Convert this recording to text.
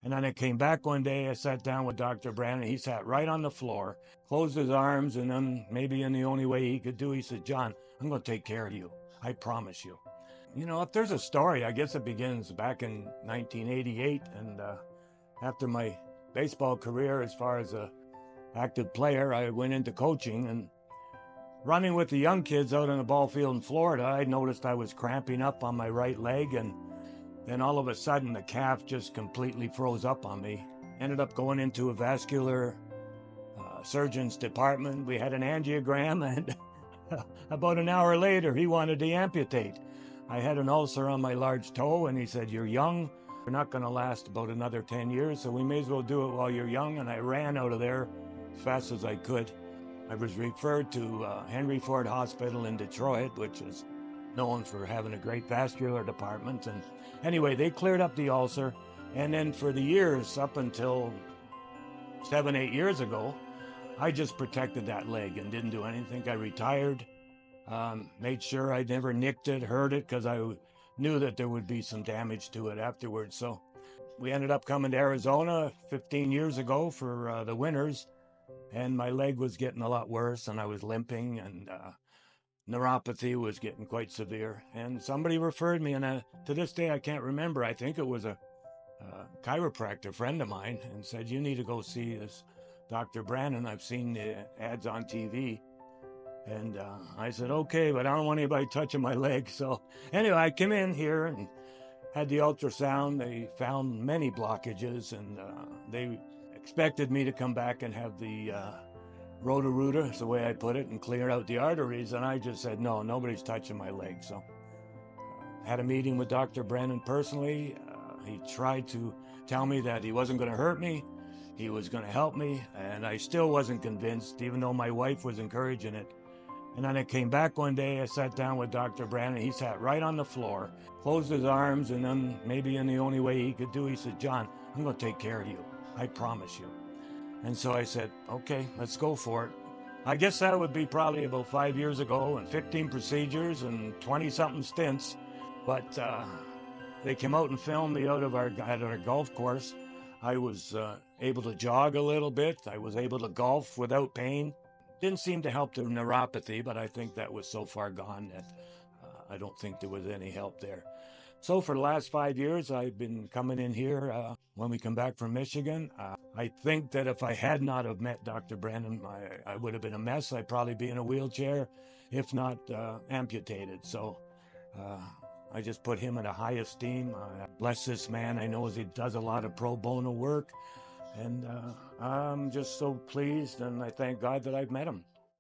And then I came back one day, I sat down with Dr. Brandon. He sat right on the floor, closed his arms, and then maybe in the only way he could do, he said, "John, I'm going to take care of you. I promise you." You know, if there's a story, I guess it begins back in 1988. And after my baseball career, as far as a active player, I went into coaching and running with the young kids out on the ball field in Florida. I noticed I was cramping up on my right leg, and then all of a sudden the calf just completely froze up on me. Ended up going into a vascular surgeon's department. We had an angiogram, and about an hour later, he wanted to amputate. I had an ulcer on my large toe, and he said, "You're young. You're not going to last about another 10 years, so we may as well do it while you're young." And I ran out of there as fast as I could. I was referred to Henry Ford Hospital in Detroit, which is known for having a great vascular department. And anyway, they cleared up the ulcer. And then for the years, up until 7, 8 years ago, I just protected that leg and didn't do anything. I retired, made sure I never nicked it, hurt it, because I knew that there would be some damage to it afterwards. So we ended up coming to Arizona 15 years ago for the winters, and my leg was getting a lot worse, and I was limping, and neuropathy was getting quite severe. And somebody referred me, and to this day I can't remember. I think it was a chiropractor friend of mine, and said, "You need to go see this Dr. Brandon. I've seen the ads on TV." And I said, "Okay, but I don't want anybody touching my leg." So anyway, I came in here and had the ultrasound. They found many blockages, and they expected me to come back and have the Roto-Rooter, is the way I put it, and clear out the arteries. And I just said, "No, nobody's touching my leg." So had a meeting with Dr. Brandon personally. He tried to tell me that he wasn't going to hurt me. He was going to help me. And I still wasn't convinced, even though my wife was encouraging it. And then I came back one day, I sat down with Dr. Brandon. He sat right on the floor, closed his arms, and then maybe in the only way he could do, he said, "John, I'm going to take care of you. I promise you." And so I said, "Okay, let's go for it." I guess that would be probably about 5 years ago, and 15 procedures and 20-something stints. But they came out and filmed me at our golf course. I was able to jog a little bit. I was able to golf without pain. Didn't seem to help the neuropathy, but I think that was so far gone that I don't think there was any help there. So for the last 5 years, I've been coming in here when we come back from Michigan. I think that if I had not have met Dr. Brandon, I would have been a mess. I'd probably be in a wheelchair, if not amputated. So I just put him in a high esteem. Bless this man. I know he does a lot of pro bono work. And I'm just so pleased, and I thank God that I've met him.